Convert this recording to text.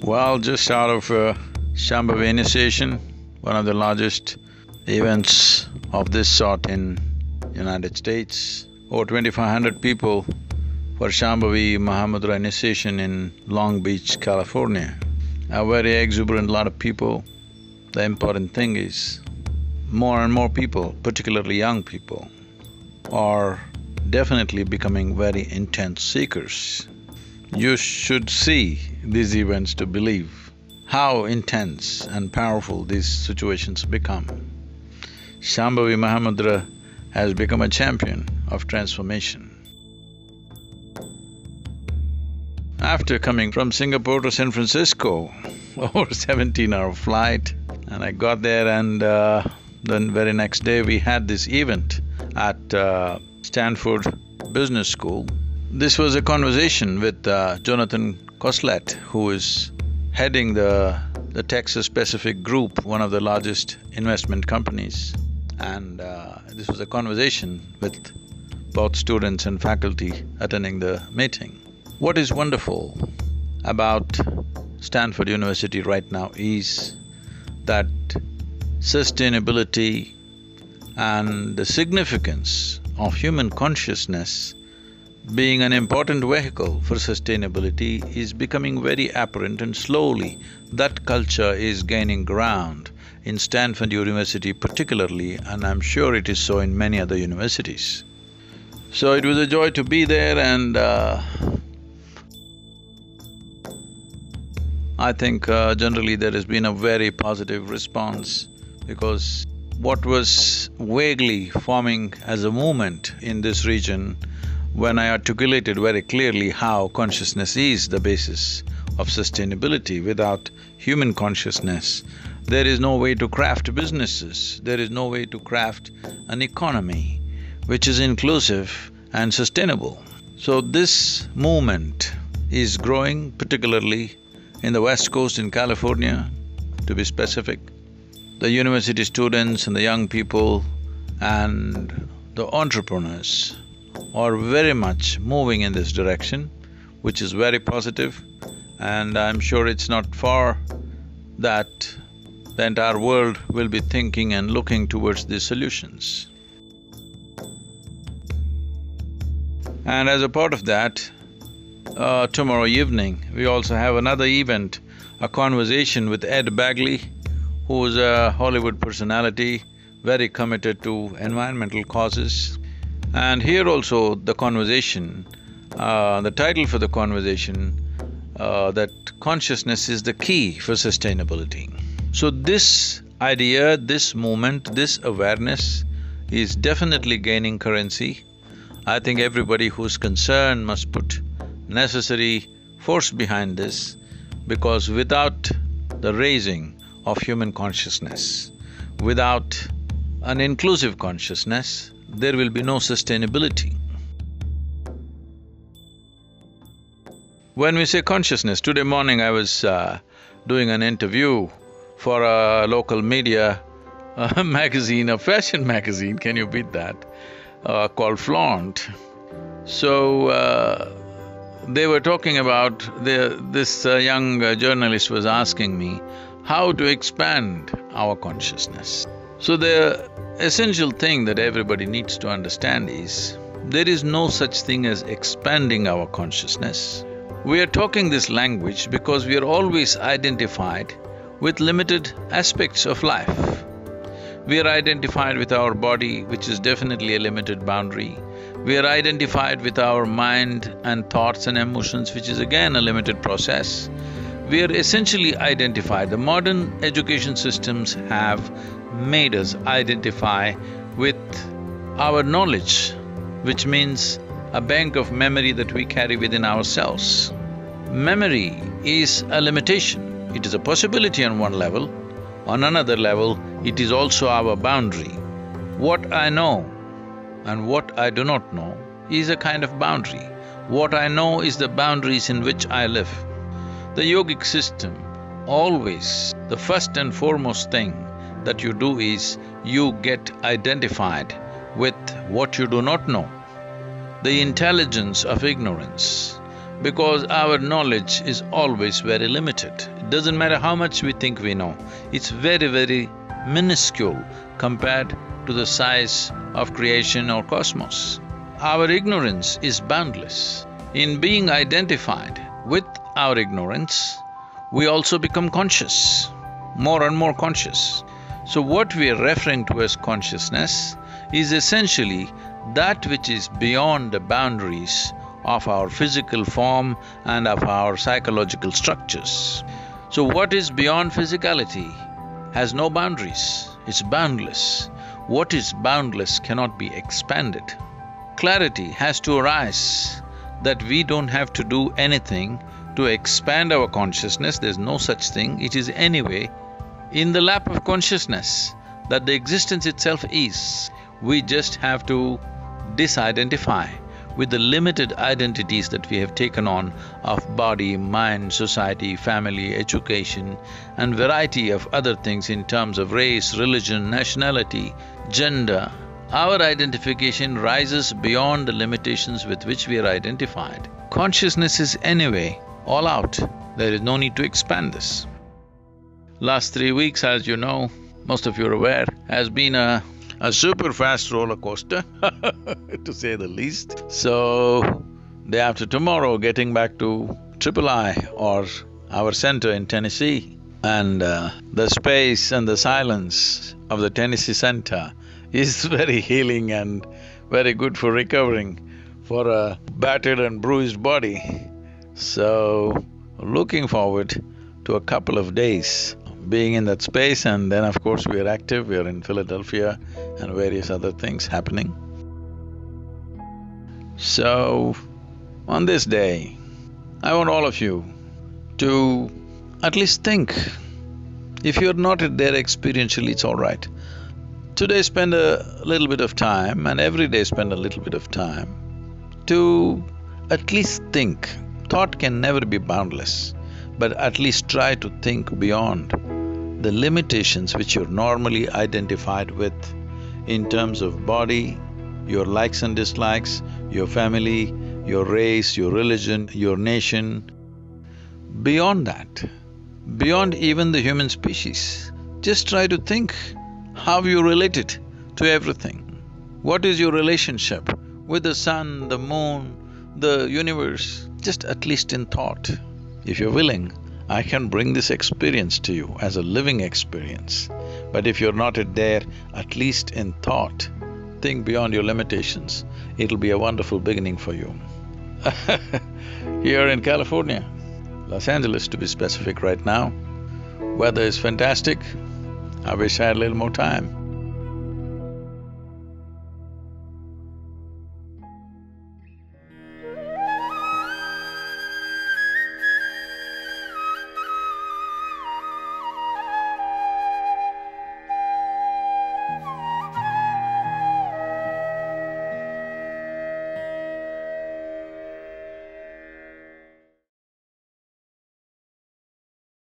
Well, just out of Shambhavi initiation, one of the largest events of this sort in United States. Over 2,500 people for Shambhavi Mahamudra initiation in Long Beach, California. A very exuberant lot of people. The important thing is more and more people, particularly young people, are definitely becoming very intense seekers. You should see these events to believe how intense and powerful these situations become. Shambhavi Mahamudra has become a champion of transformation. After coming from Singapore to San Francisco, over 17-hour flight, and I got there and then very next day we had this event at Stanford Business School. This was a conversation with Jonathan Koslet, who is heading the Texas Pacific Group, one of the largest investment companies. And this was a conversation with both students and faculty attending the meeting. What is wonderful about Stanford University right now is that sustainability and the significance of human consciousness being an important vehicle for sustainability is becoming very apparent, and slowly that culture is gaining ground in Stanford University particularly, and I'm sure it is so in many other universities. So it was a joy to be there, and I think generally there has been a very positive response, because what was vaguely forming as a movement in this region, when I articulated very clearly how consciousness is the basis of sustainability, without human consciousness, there is no way to craft businesses, there is no way to craft an economy which is inclusive and sustainable. So this movement is growing, particularly in the West Coast in California, to be specific. The university students and the young people and the entrepreneurs are very much moving in this direction, which is very positive, and I'm sure it's not far that the entire world will be thinking and looking towards these solutions. And as a part of that, tomorrow evening, we also have another event, a conversation with Ed Bagley, who is a Hollywood personality, very committed to environmental causes. And here also the conversation, the title for the conversation, that consciousness is the key for sustainability. So this idea, this movement, this awareness is definitely gaining currency. I think everybody who's concerned must put necessary force behind this, because without the raising of human consciousness, without an inclusive consciousness, there will be no sustainability. When we say consciousness, today morning I was doing an interview for a local media magazine, a fashion magazine, can you beat that, called Flaunt. So they were talking about… this young journalist was asking me how to expand our consciousness. So the essential thing that everybody needs to understand is, there is no such thing as expanding our consciousness. We are talking this language because we are always identified with limited aspects of life. We are identified with our body, which is definitely a limited boundary. We are identified with our mind and thoughts and emotions, which is again a limited process. We are essentially identified. The modern education systems have made us identify with our knowledge, which means a bank of memory that we carry within ourselves. Memory is a limitation. It is a possibility on one level. On another level, it is also our boundary. What I know and what I do not know is a kind of boundary. What I know is the boundaries in which I live. The yogic system, always the first and foremost thing that you do is you get identified with what you do not know, the intelligence of ignorance, because our knowledge is always very limited. Doesn't matter how much we think we know, it's very, very minuscule compared to the size of creation or cosmos. Our ignorance is boundless. In being identified with our ignorance, we also become conscious, more and more conscious. So what we are referring to as consciousness is essentially that which is beyond the boundaries of our physical form and of our psychological structures. So what is beyond physicality has no boundaries, it's boundless. What is boundless cannot be expanded. Clarity has to arise that we don't have to do anything to expand our consciousness, there's no such thing, it is anyway in the lap of consciousness that the existence itself is. We just have to disidentify with the limited identities that we have taken on of body, mind, society, family, education and variety of other things in terms of race, religion, nationality, gender. Our identification rises beyond the limitations with which we are identified. Consciousness is anyway all out, there is no need to expand this. Last 3 weeks, as you know, most of you are aware, has been a super fast roller coaster to say the least. So, day after tomorrow, getting back to III or our center in Tennessee, and the space and the silence of the Tennessee Center is very healing and very good for recovering for a battered and bruised body. So, looking forward to a couple of days being in that space, and then of course we are active, we are in Philadelphia and various other things happening. So, on this day, I want all of you to at least think. If you're not there experientially, it's all right. Today spend a little bit of time, and every day spend a little bit of time to at least think. Thought can never be boundless, but at least try to think beyond the limitations which you're normally identified with in terms of body, your likes and dislikes, your family, your race, your religion, your nation. Beyond that, beyond even the human species, just try to think how you relate it to everything. What is your relationship with the sun, the moon, the universe? Just at least in thought. If you're willing, I can bring this experience to you as a living experience. But if you're not there, at least in thought, think beyond your limitations. It'll be a wonderful beginning for you. Here in California, Los Angeles to be specific right now, weather is fantastic. I wish I had a little more time.